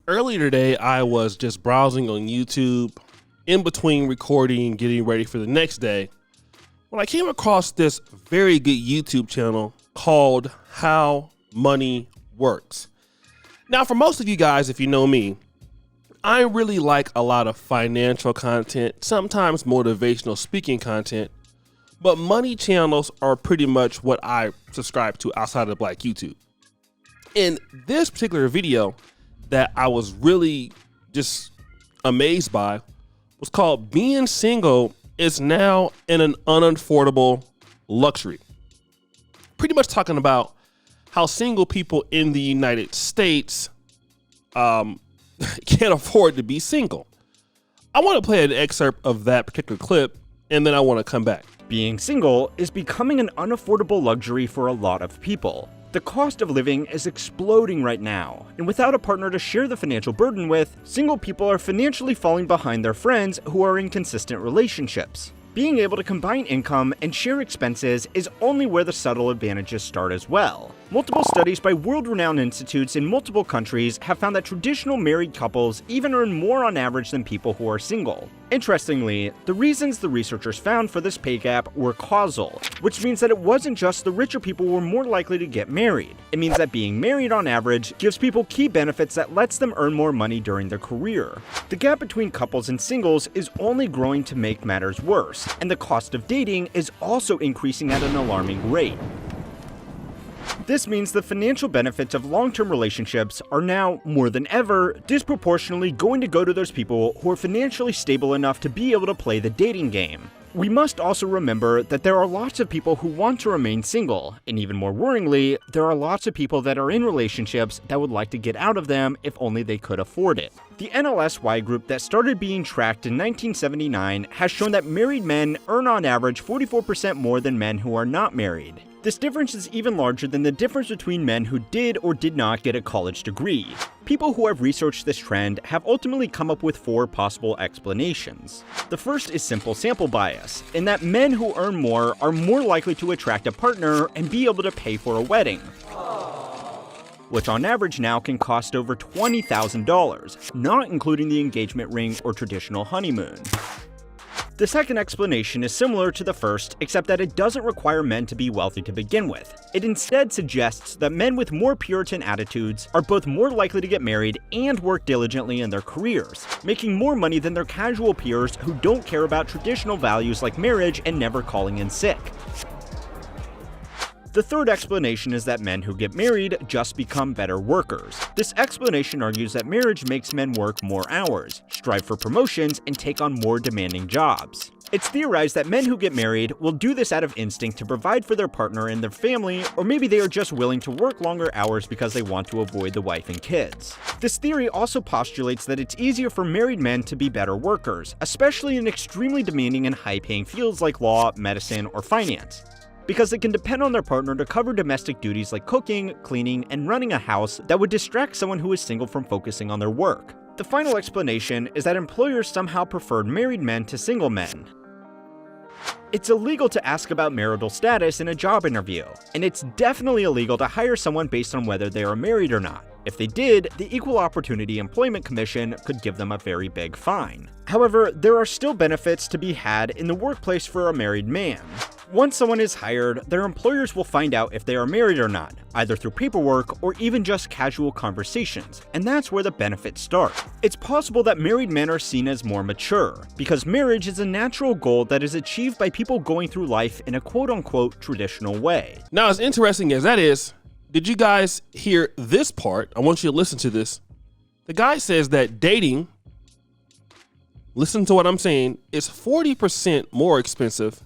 Earlier today, I was just browsing on YouTube in between recording, getting ready for the next day, when I came across this very good YouTube channel called How Money Works. Now, for most of you guys, if you know me, I really like a lot of financial content, sometimes motivational speaking content, but money channels are pretty much what I subscribe to outside of Black YouTube. In this particular video that I was really just amazed by was called Being Single is Now an Unaffordable Luxury. Pretty much talking about how single people in the United States can't afford to be single. I want to play an excerpt of that particular clip, and then I want to come back. Being single is becoming an unaffordable luxury for a lot of people. The cost of living is exploding right now, and without a partner to share the financial burden with, single people are financially falling behind their friends who are in consistent relationships. Being able to combine income and share expenses is only where the subtle advantages start as well. Multiple studies by world-renowned institutes in multiple countries have found that traditional married couples even earn more on average than people who are single. Interestingly, the reasons the researchers found for this pay gap were causal, which means that it wasn't just the richer people were more likely to get married. It means that being married on average gives people key benefits that lets them earn more money during their career. The gap between couples and singles is only growing to make matters worse, and the cost of dating is also increasing at an alarming rate. This means the financial benefits of long-term relationships are now, more than ever, disproportionately going to go to those people who are financially stable enough to be able to play the dating game. We must also remember that there are lots of people who want to remain single, and even more worryingly, there are lots of people that are in relationships that would like to get out of them if only they could afford it. The NLSY group that started being tracked in 1979 has shown that married men earn on average 44% more than men who are not married. This difference is even larger than the difference between men who did or did not get a college degree. People who have researched this trend have ultimately come up with 4 possible explanations. The first is simple sample bias, in that men who earn more are more likely to attract a partner and be able to pay for a wedding, which on average now can cost over $20,000, not including the engagement ring or traditional honeymoon. The second explanation is similar to the first, except that it doesn't require men to be wealthy to begin with. It instead suggests that men with more Puritan attitudes are both more likely to get married and work diligently in their careers, making more money than their casual peers who don't care about traditional values like marriage and never calling in sick. The third explanation is that men who get married just become better workers. This explanation argues that marriage makes men work more hours, strive for promotions, and take on more demanding jobs. It's theorized that men who get married will do this out of instinct to provide for their partner and their family, or maybe they are just willing to work longer hours because they want to avoid the wife and kids. This theory also postulates that it's easier for married men to be better workers, especially in extremely demanding and high-paying fields like law, medicine, or finance, because they can depend on their partner to cover domestic duties like cooking, cleaning, and running a house that would distract someone who is single from focusing on their work. The final explanation is that employers somehow preferred married men to single men. It's illegal to ask about marital status in a job interview, and it's definitely illegal to hire someone based on whether they are married or not. If they did, the Equal Opportunity Employment Commission could give them a very big fine. However, there are still benefits to be had in the workplace for a married man. Once someone is hired, their employers will find out if they are married or not, either through paperwork or even just casual conversations, and that's where the benefits start. It's possible that married men are seen as more mature, because marriage is a natural goal that is achieved by people going through life in a quote-unquote traditional way. Now, as interesting as that is, did you guys hear this part? I want you to listen to this. The guy says that dating, listen to what I'm saying, is 40% more expensive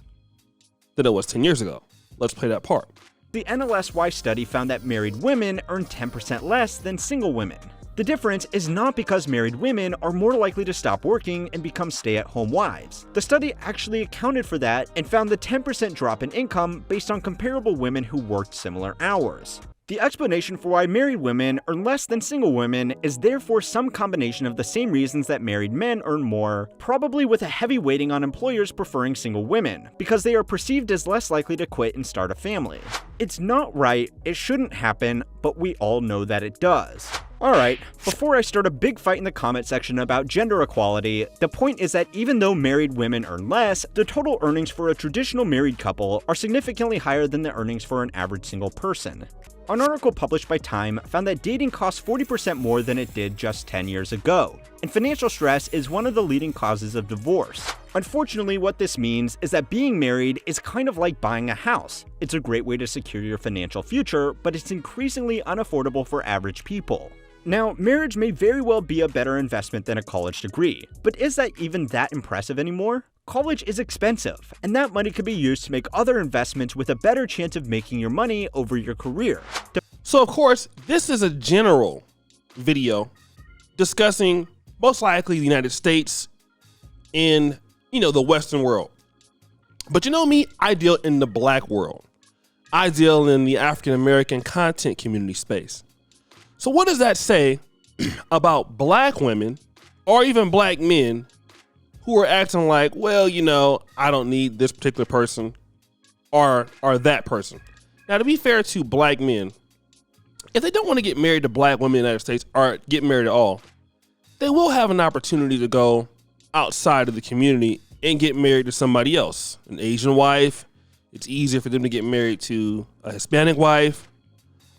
than it was 10 years ago. Let's play that part. The NLSY study found that married women earn 10% less than single women. The difference is not because married women are more likely to stop working and become stay-at-home wives. The study actually accounted for that and found the 10% drop in income based on comparable women who worked similar hours. The explanation for why married women earn less than single women is therefore some combination of the same reasons that married men earn more, probably with a heavy weighting on employers preferring single women, because they are perceived as less likely to quit and start a family. It's not right, it shouldn't happen, but we all know that it does. Alright, before I start a big fight in the comment section about gender equality, the point is that even though married women earn less, the total earnings for a traditional married couple are significantly higher than the earnings for an average single person. An article published by Time found that dating costs 40% more than it did just 10 years ago, and financial stress is one of the leading causes of divorce. Unfortunately, what this means is that being married is kind of like buying a house. It's a great way to secure your financial future, but it's increasingly unaffordable for average people. Now, marriage may very well be a better investment than a college degree, but is that even that impressive anymore? College is expensive, and that money could be used to make other investments with a better chance of making your money over your career. So of course, this is a general video discussing most likely the United States in, the Western world. But me, I deal in the Black world. I deal in the African American content community space. So what does that say about Black women or even Black men who are acting like, well, I don't need this particular person or that person? Now, to be fair to Black men, if they don't want to get married to Black women in the United States or get married at all, they will have an opportunity to go outside of the community and get married to somebody else. An Asian wife, it's easier for them to get married to a Hispanic wife,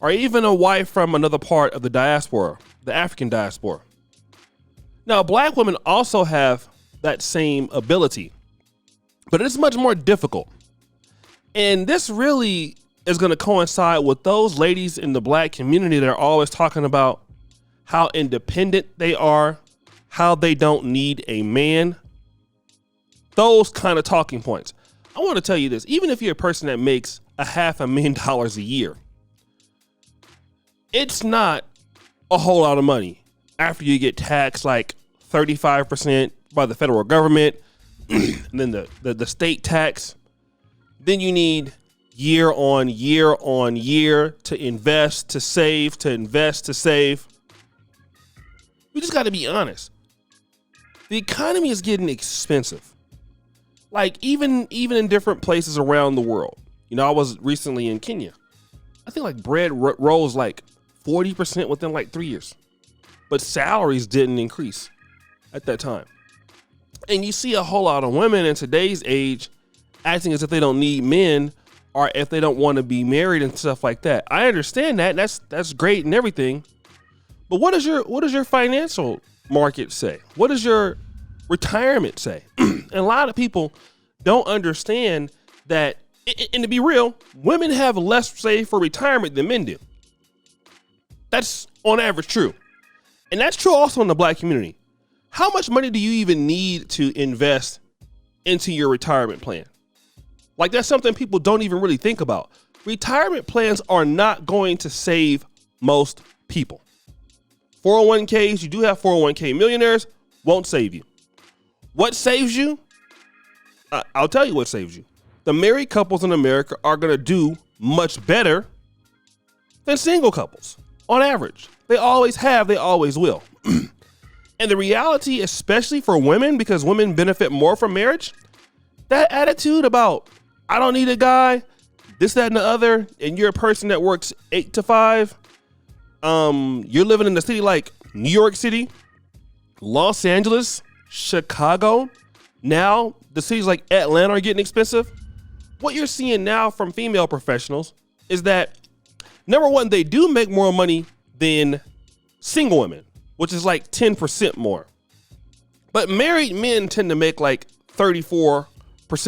or even a wife from another part of the diaspora, the African diaspora. Now, Black women also have that same ability, but it's much more difficult. And this really is going to coincide with those ladies in the Black community that are always talking about how independent they are, how they don't need a man. Those kind of talking points. I want to tell you this, even if you're a person that makes $500,000 a year, it's not a whole lot of money after you get taxed like 35% by the federal government, and then the state tax. Then you need year on year to invest, to save, to invest, to save. We just got to be honest. The economy is getting expensive. Like even in different places around the world. I was recently in Kenya. I think like bread rose like 40% within like 3 years, but salaries didn't increase at that time. And you see a whole lot of women in today's age acting as if they don't need men or if they don't want to be married and stuff like that. I understand that. That's great and everything. But what does your financial market say? What does your retirement say? And a lot of people don't understand that, and to be real, women have less saved for retirement than men do. That's on average true. And that's true also in the Black community. How much money do you even need to invest into your retirement plan? Like, that's something people don't even really think about. Retirement plans are not going to save most people. 401ks, you do have 401k millionaires, won't save you. What saves you? I'll tell you what saves you. The married couples in America are going to do much better than single couples on average. They always have, they always will. And the reality, especially for women, because women benefit more from marriage, that attitude about, I don't need a guy, this, that, and the other, and you're a person that works 8 to 5, you're living in a city like New York City, Los Angeles, Chicago. Now, the cities like Atlanta are getting expensive. What you're seeing now from female professionals is that, number one, they do make more money than single women, which is like 10% more. But married men tend to make like 34%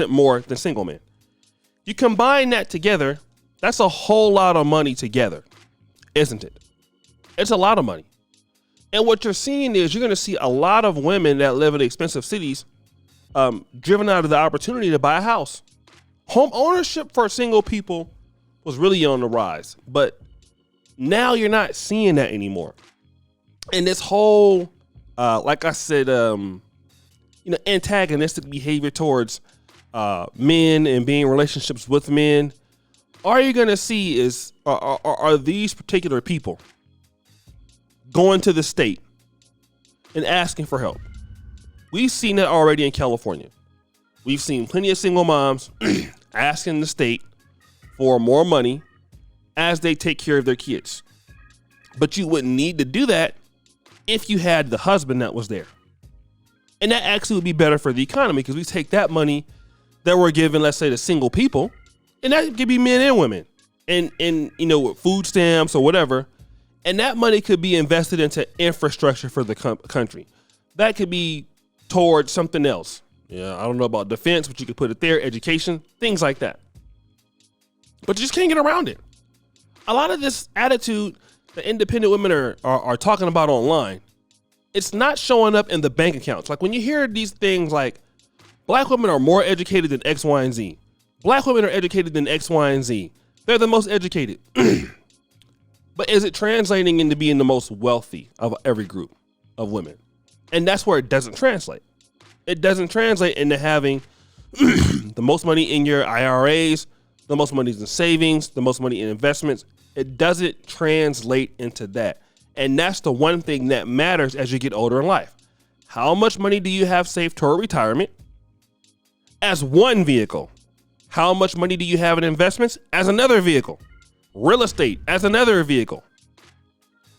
more than single men. You combine that together, that's a whole lot of money together, isn't it? It's a lot of money. And what you're seeing is you're going to see a lot of women that live in expensive cities driven out of the opportunity to buy a house. Home ownership for single people was really on the rise, but now you're not seeing that anymore. And this whole, like I said, antagonistic behavior towards men and being in relationships with men, all you're going to see is are these particular people going to the state and asking for help. We've seen that already in California. We've seen plenty of single moms asking the state for more money as they take care of their kids. But you wouldn't need to do that if you had the husband that was there. And that actually would be better for the economy, because we take that money that we're giving, let's say, to single people, and that could be men and women, and with food stamps or whatever, and that money could be invested into infrastructure for the country. That could be towards something else. Yeah, I don't know about defense, but you could put it there, education, things like that. But you just can't get around it. A lot of this attitude that independent women are talking about online, it's not showing up in the bank accounts. Like when you hear these things like, black women are more educated than X, Y, and Z. Black women are educated than X, Y, and Z. They're the most educated. But is it translating into being the most wealthy of every group of women? And that's where it doesn't translate. It doesn't translate into having the most money in your IRAs, the most money in savings, the most money in investments. It doesn't translate into that. And that's the one thing that matters as you get older in life. How much money do you have saved toward retirement as one vehicle? How much money do you have in investments as another vehicle? Real estate as another vehicle.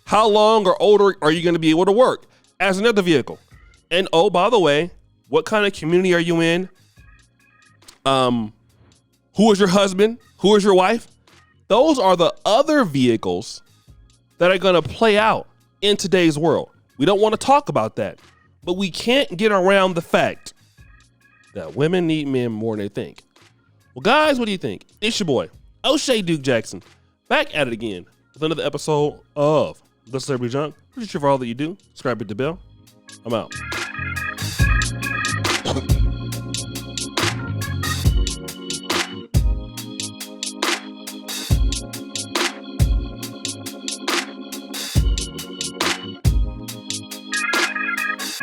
How long or older are you going to be able to work as another vehicle? And oh, by the way, what kind of community are you in? Who is your husband? Who is your wife? Those are the other vehicles that are going to play out in today's world. We don't want to talk about that, but we can't get around the fact that women need men more than they think. Well, guys, what do you think? It's your boy, O'Shea Duke Jackson, back at it again with another episode of The Celebrity Junk. Pretty sure for all that you do, subscribe, hit the bell. I'm out.